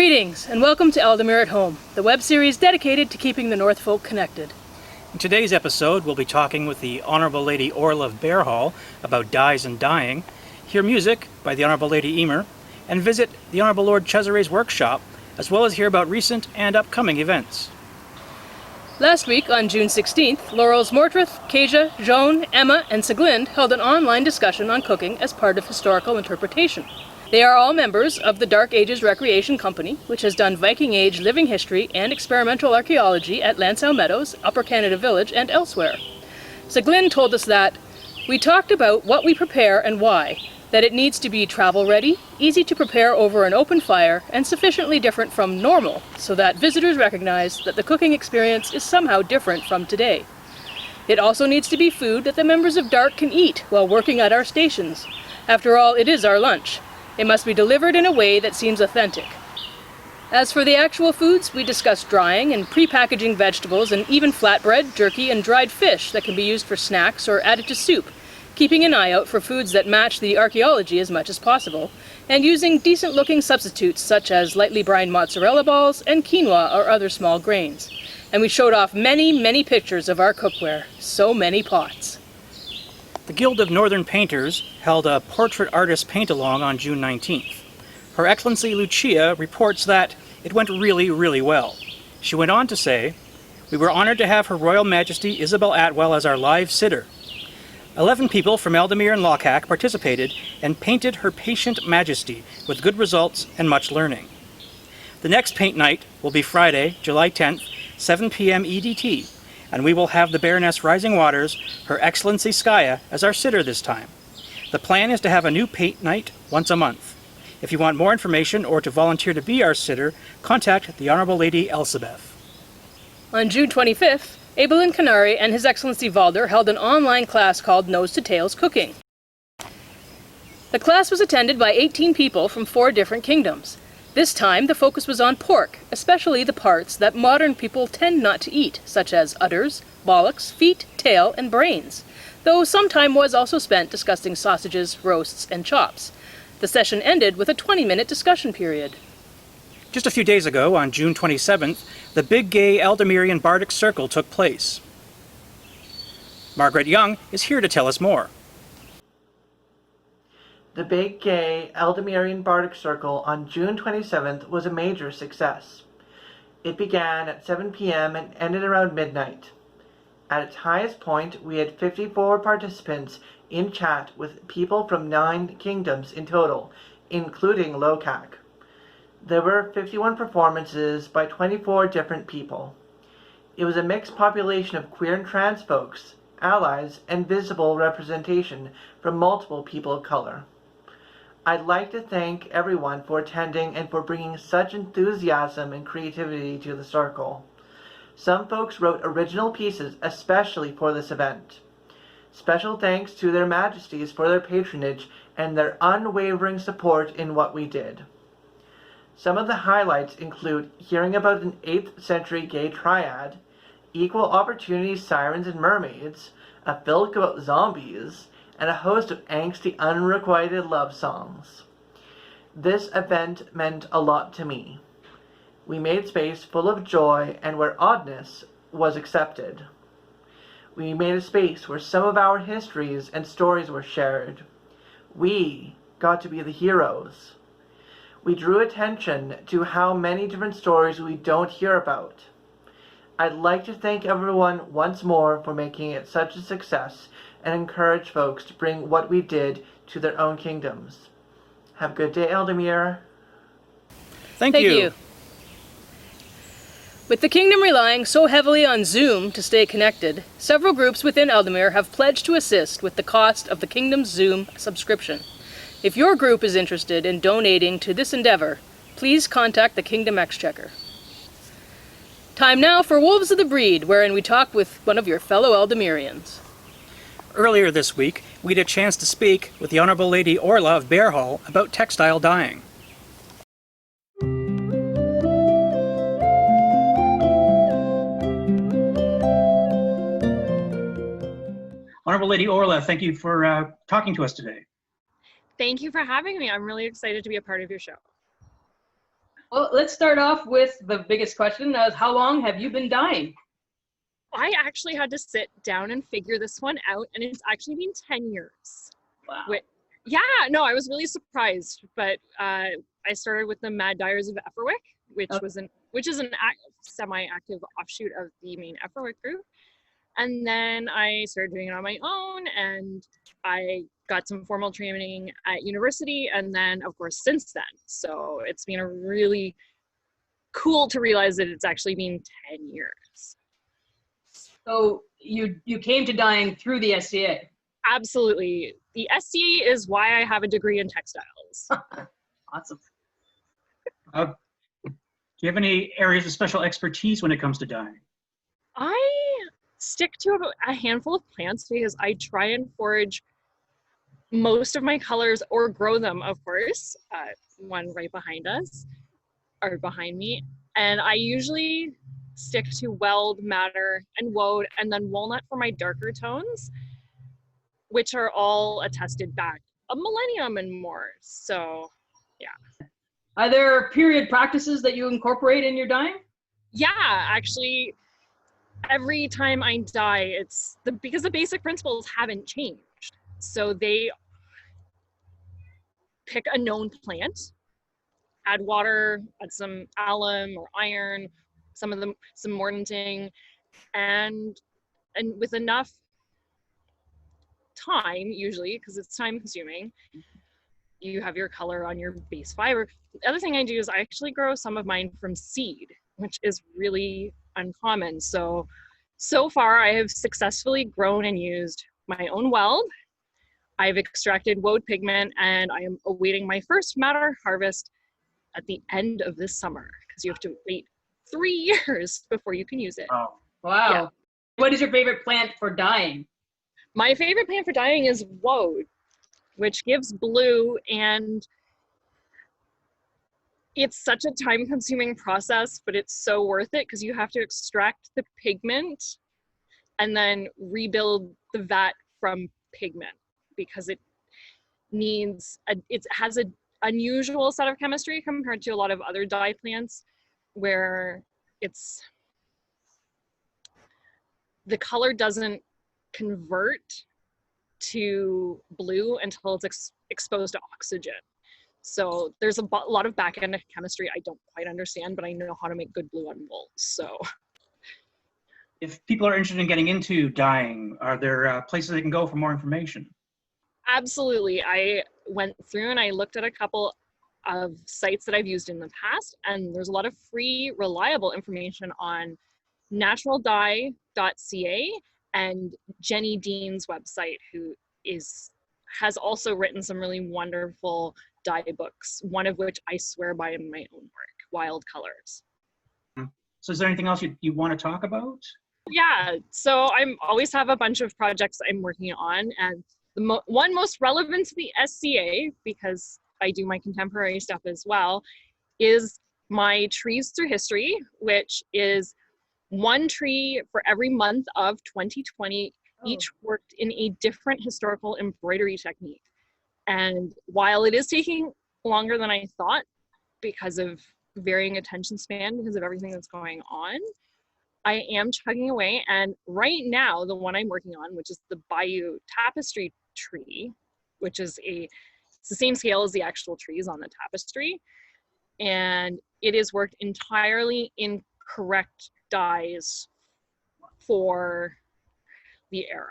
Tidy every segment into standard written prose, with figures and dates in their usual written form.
Greetings, and welcome to Ealdormere at Home, the web series dedicated to keeping the North folk connected. In today's episode, we'll be talking with the Honourable Lady Orlaith of Bearhall about dyes and dyeing, hear music by the Honourable Lady Emer, and visit the Honourable Lord Cesare's workshop, as well as hear about recent and upcoming events. Last week, on June 16th, Laurel's Mortrith, Kezia, Joan, Emma, and Siglind held an online discussion on cooking as part of historical interpretation. They are all members of the Dark Ages Recreation Company, which has done Viking Age living history and experimental archaeology at Lansdowne Meadows, Upper Canada Village, and elsewhere. Siglind told us that, "We talked about what we prepare and why, that it needs to be travel-ready, easy to prepare over an open fire, and sufficiently different from normal, so that visitors recognize that the cooking experience is somehow different from today. It also needs to be food that the members of Dark can eat while working at our stations. After all, it is our lunch. It must be delivered in a way that seems authentic." As for the actual foods, we discussed drying and pre-packaging vegetables and even flatbread, jerky, and dried fish that can be used for snacks or added to soup, keeping an eye out for foods that match the archaeology as much as possible, and using decent-looking substitutes such as lightly brined mozzarella balls and quinoa or other small grains. And we showed off many pictures of our cookware. So many pots. The Guild of Northern Painters held a portrait artist paint-along on June 19th. Her Excellency Lucia reports that it went really well. She went on to say, "We were honored to have Her Royal Majesty Isabel Atwell as our live sitter. 11 people from Ealdormere and Lochac participated and painted Her Patient Majesty with good results and much learning. The next paint night will be Friday, July 10th, 7 p.m. EDT, and we will have the Baroness Rising Waters, Her Excellency Skaya, as our sitter this time. The plan is to have a new paint night once a month. If you want more information or to volunteer to be our sitter, contact the Honourable Lady Elsabeth." On June 25th, Aidan Canary and His Excellency Valder held an online class called Nose to Tails Cooking. The class was attended by 18 people from 4 different kingdoms. This time, the focus was on pork, especially the parts that modern people tend not to eat, such as udders, bollocks, feet, tail, and brains, though some time was also spent discussing sausages, roasts, and chops. The session ended with a 20-minute discussion period. Just a few days ago, on June 27th, the Big Gay Ealdormerean Bardic Circle took place. Margaret Young is here to tell us more. The Big Gay Ealdormerean Bardic Circle on June 27th was a major success. It began at 7 p.m. and ended around midnight. At its highest point, we had 54 participants in chat with people from 9 kingdoms in total, including Lochac. There were 51 performances by 24 different people. It was a mixed population of queer and trans folks, allies, and visible representation from multiple people of color. I'd like to thank everyone for attending and for bringing such enthusiasm and creativity to the circle. Some folks wrote original pieces especially for this event. Special thanks to their majesties for their patronage and their unwavering support in what we did. Some of the highlights include hearing about an 8th century gay triad, equal opportunity sirens and mermaids, a filk about zombies, and a host of angsty, unrequited love songs. This event meant a lot to me. We made space full of joy and where oddness was accepted. We made a space where some of our histories and stories were shared. We got to be the heroes. We drew attention to how many different stories we don't hear about. I'd like to thank everyone once more for making it such a success and encourage folks to bring what we did to their own kingdoms. Have a good day, Ealdormere. Thank you. With the kingdom relying so heavily on Zoom to stay connected, several groups within Ealdormere have pledged to assist with the cost of the kingdom's Zoom subscription. If your group is interested in donating to this endeavor, please contact the Kingdom Exchequer. Time now for Wolves of the Breed, wherein we talk with one of your fellow Ealdormereans. Earlier this week, we had a chance to speak with the Honourable Lady Orlaith of Bearhall about textile dyeing. Honourable Lady Orlaith, thank you for talking to us today. Thank you for having me. I'm really excited to be a part of your show. Well, let's start off with the biggest question of how long have you been dyeing? I actually had to sit down and figure this one out, and it's actually been 10 years. Wow. Yeah, no, I was really surprised, but I started with the Mad Dyers of Efferwick, which is an semi-active offshoot of the main Efferwick group. And then I started doing it on my own, and I got some formal training at university, and then of course since then. So it's been a really cool to realize that it's actually been 10 years. So you came to dyeing through the SCA? Absolutely. The SCA is why I have a degree in textiles. Awesome. Do you have any areas of special expertise when it comes to dyeing? I stick to a handful of plants because I try and forage most of my colors, or grow them, of course. One right behind us, or behind me. And I usually stick to weld, madder, and woad, and then walnut for my darker tones, which are all attested back a millennium and more. So, yeah. Are there period practices that you incorporate in your dyeing? Yeah, actually, every time I dye, because the basic principles haven't changed. So they pick a known plant, add water, add some alum or iron, some mordanting, and with enough time, usually, because it's time consuming, you have your color on your base fiber. The other thing I do is I actually grow some of mine from seed, which is really uncommon. So far I have successfully grown and used my own weld. I've extracted woad pigment, and I am awaiting my first madder harvest at the end of this summer, because you have to wait 3 years before you can use it. Oh. Wow. Yeah. What is your favorite plant for dyeing? My favorite plant for dyeing is woad, which gives blue, and it's such a time-consuming process, but it's so worth it because you have to extract the pigment and then rebuild the vat from pigment, because it has an unusual set of chemistry compared to a lot of other dye plants, where the color doesn't convert to blue until it's exposed to oxygen. So there's a lot of back-end chemistry I don't quite understand, but I know how to make good blue on wool. So If people are interested in getting into dyeing, are there places they can go for more information? absolutely. I went through and I looked at a couple of sites that I've used in the past, and there's a lot of free, reliable information on naturaldye.ca and Jenny Dean's website, who has also written some really wonderful dye books, one of which I swear by in my own work, Wild Colors. So is there anything else you want to talk about? Yeah, so I always have a bunch of projects I'm working on, and the one most relevant to the SCA, because I do my contemporary stuff as well, is my Trees Through History, which is one tree for every month of 2020, each worked in a different historical embroidery technique. And while it is taking longer than I thought, because of varying attention span, because of everything that's going on, I am chugging away. And right now, the one I'm working on, which is the Bayou Tapestry tree, which is it's the same scale as the actual trees on the tapestry. And it is worked entirely in correct dyes for the era.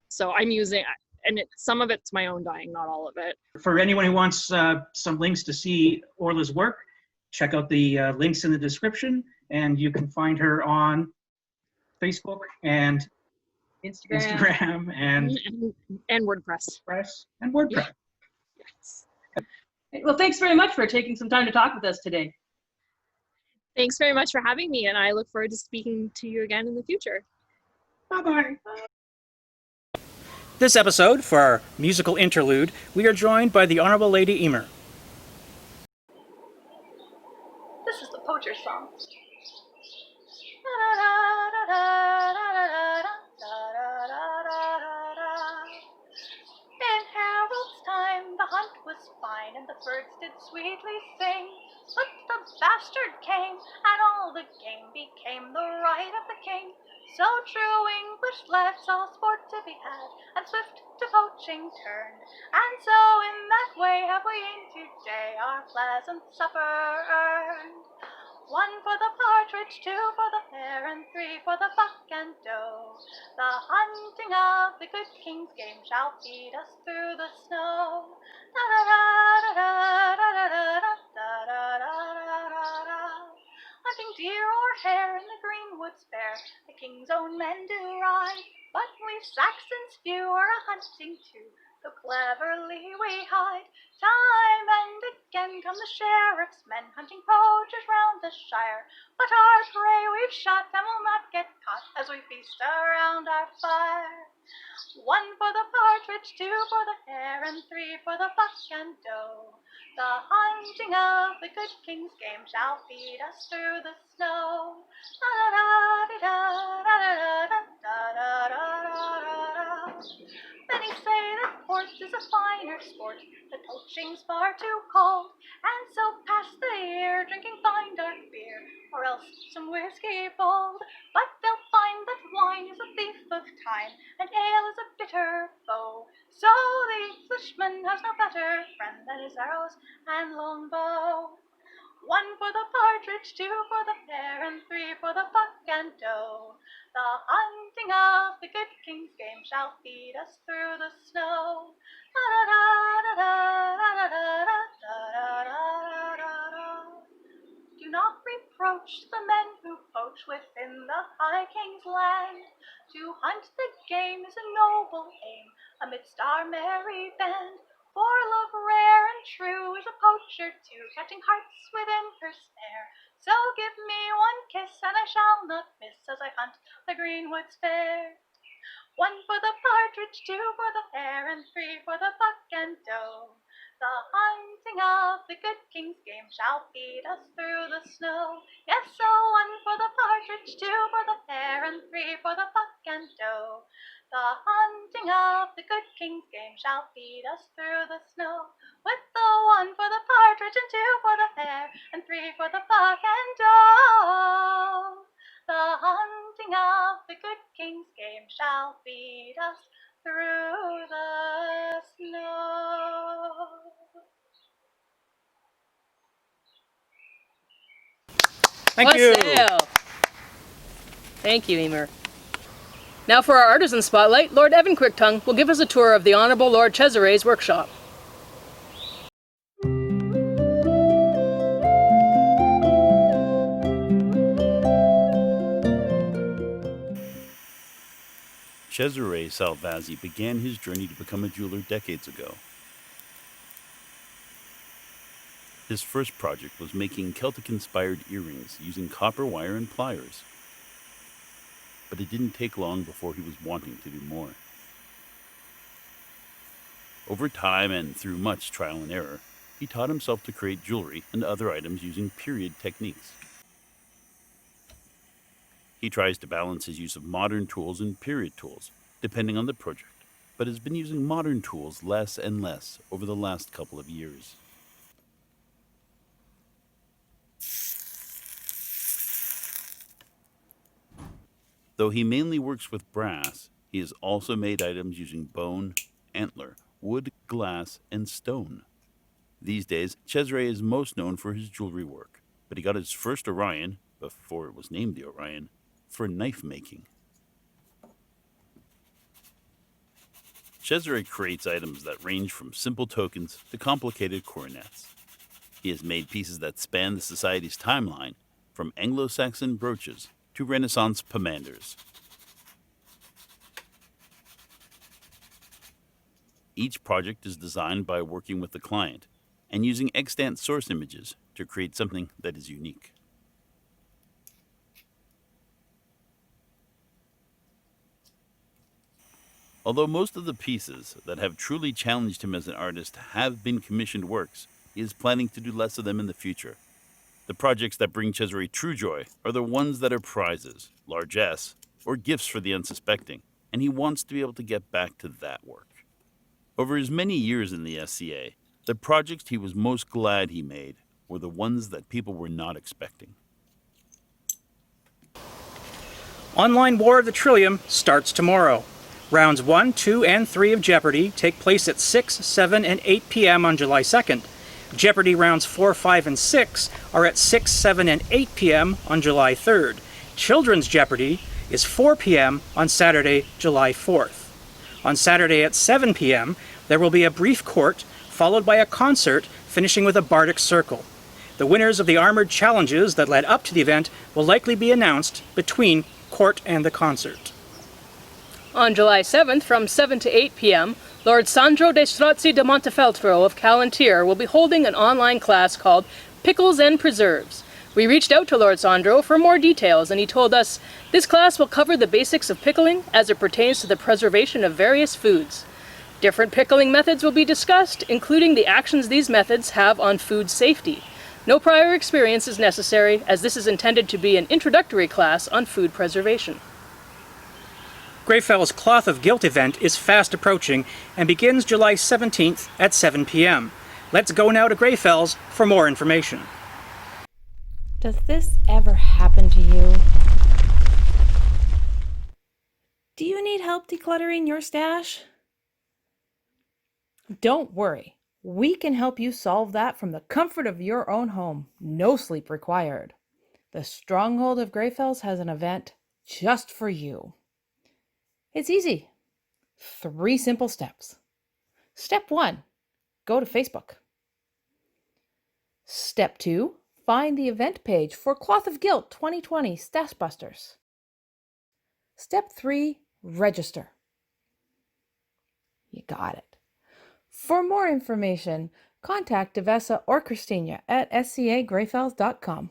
So I'm using, and some of it's my own dyeing, not all of it. For anyone who wants some links to see Orla's work, check out the links in the description, and you can find her on Facebook and Instagram and WordPress. WordPress. Yes. Well, thanks very much for taking some time to talk with us today. Thanks very much for having me, and I look forward to speaking to you again in the future. Bye-bye. This episode, for our musical interlude, we are joined by the Honorable Lady Emer. This is the Poacher's song. In Harold's time, the hunt was fine, and the birds did sweetly sing. But the bastard came, and all the game became the right of the king. So true English lads all sport to be had, and swift to poaching turned. And so in that way have we e'en today our pleasant supper earned. 1 for the partridge, 2 for the hare, and 3 for the buck and doe. The hunting of the good king's game shall feed us through the snow. Hunting deer or hare in the green woods fair, the king's own men do ride. But we Saxons few are a-hunting too, so cleverly we hide. Time and again come the sheriff's men, hunting poachers round the shire. But our prey we've shot and will not get caught, as we feast around our fire. 1 for the partridge, 2 for the hare, and 3 for the buck and doe. The hunting of the good king's game shall feed us through the snow. Many say that horse is a finer sport, that poaching's far too cold, and so pass the year drinking fine dark beer, or else some whiskey bold. But they'll find that wine is a thief of time, and ale is a bitter foe. So the Englishman has no better friend than his arrows and longbow. 1 for the partridge, 2 for the hare, and 3 for the buck and doe. The hunting of the good king's game shall feed us through the snow. Do not reproach the men who poach within the high king's land. To hunt the game is a noble aim amidst our merry band. For love rare and true is a poacher too, catching hearts within her snare. So give me 1 kiss, and I shall not miss as I hunt the greenwoods fair. 1 for the partridge, 2 for the hare, and 3 for the buck and doe. The hunting of the good king's game shall feed us through the snow. Yes, so 1 for the partridge, 2 for the hare, and 3 for the buck and doe. The hunting of the good king's game shall feed us through the snow. With the 1 for the partridge, and 2 for the hare, and 3 for the buck and doe. The hunting of the good king's game shall feed us through the snow. Thank you. Wassail. Thank you, Emer. Now for our artisan spotlight, Lord Evan Quicktongue will give us a tour of the Honourable Lord Cesare's workshop. Cesare Salvazzi began his journey to become a jeweler decades ago. His first project was making Celtic-inspired earrings using copper wire and pliers. But it didn't take long before he was wanting to do more. Over time and through much trial and error, he taught himself to create jewelry and other items using period techniques. He tries to balance his use of modern tools and period tools, depending on the project, but has been using modern tools less and less over the last couple of years. Though he mainly works with brass, he has also made items using bone, antler, wood, glass, and stone. These days, Cesare is most known for his jewelry work, but he got his first Orion, before it was named the Orion, for knife making. Cesare creates items that range from simple tokens to complicated coronets. He has made pieces that span the society's timeline, from Anglo-Saxon brooches to Renaissance pomanders. Each project is designed by working with the client and using extant source images to create something that is unique. Although most of the pieces that have truly challenged him as an artist have been commissioned works, he is planning to do less of them in the future. The projects that bring Cesare true joy are the ones that are prizes, largesse, or gifts for the unsuspecting, and he wants to be able to get back to that work. Over his many years in the SCA, the projects he was most glad he made were were the ones that people were not expecting. Online War of the Trillium starts tomorrow. Rounds 1, 2, and 3 of Jeopardy take place at 6, 7, and 8 p.m. on July 2nd. Jeopardy rounds 4, 5, and 6 are at 6, 7, and 8 p.m. on July 3rd. Children's Jeopardy is 4 p.m. on Saturday, July 4th. On Saturday at 7 p.m., there will be a brief court, followed by a concert, finishing with a bardic circle. The winners of the armored challenges that led up to the event will likely be announced between court and the concert. On July 7th, from 7 to 8 p.m., Lord Sandro de Strozzi de Montefeltro of Callantyre will be holding an online class called Pickles and Preserves. We reached out to Lord Sandro for more details, and he told us, "This class will cover the basics of pickling as it pertains to the preservation of various foods. Different pickling methods will be discussed, including the actions these methods have on food safety. No prior experience is necessary, as this is intended to be an introductory class on food preservation." Greyfell's Cloth of Guilt event is fast approaching and begins July 17th at 7 p.m. Let's go now to Greyfell's for more information. Does this ever happen to you? Do you need help decluttering your stash? Don't worry. We can help you solve that from the comfort of your own home. No sleep required. The Stronghold of Greyfells has an event just for you. It's easy. 3 simple steps. Step 1, go to Facebook. Step 2, find the event page for Cloth of Guilt 2020 Stash Busters. Step 3, register. You got it. For more information, contact Dubhessa or Xristina at scagreyfells.com.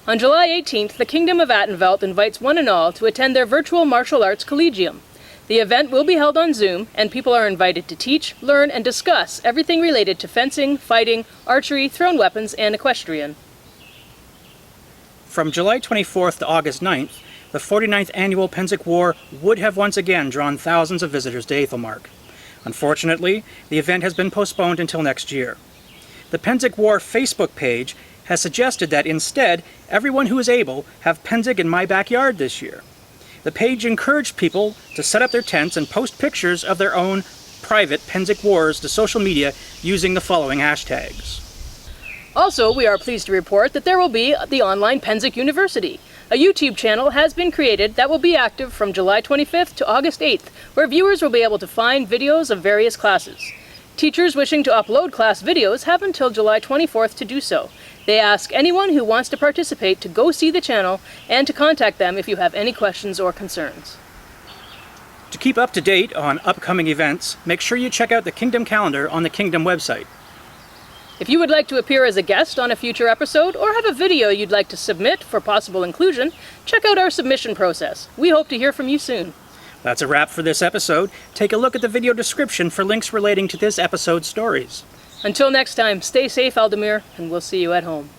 On July 18th, the Kingdom of Attenvelt invites one and all to attend their virtual martial arts collegium. The event will be held on Zoom, and people are invited to teach, learn, and discuss everything related to fencing, fighting, archery, thrown weapons, and equestrian. From July 24th to August 9th, the 49th Annual Pennsic War would have once again drawn thousands of visitors to Aethelmark. Unfortunately, the event has been postponed until next year. The Pennsic War Facebook page has suggested that instead, everyone who is able have Pennsic in my backyard this year. The page encouraged people to set up their tents and post pictures of their own private Pennsic Wars to social media using the following hashtags. Also, we are pleased to report that there will be the online Pennsic University. A YouTube channel has been created that will be active from July 25th to August 8th, where viewers will be able to find videos of various classes. Teachers wishing to upload class videos have until July 24th to do so. They ask anyone who wants to participate to go see the channel and to contact them if you have any questions or concerns. To keep up to date on upcoming events, make sure you check out the Kingdom calendar on the Kingdom website. If you would like to appear as a guest on a future episode or have a video you'd like to submit for possible inclusion, check out our submission process. We hope to hear from you soon. That's a wrap for this episode. Take a look at the video description for links relating to this episode's stories. Until next time, stay safe, Ealdormere, and we'll see you at home.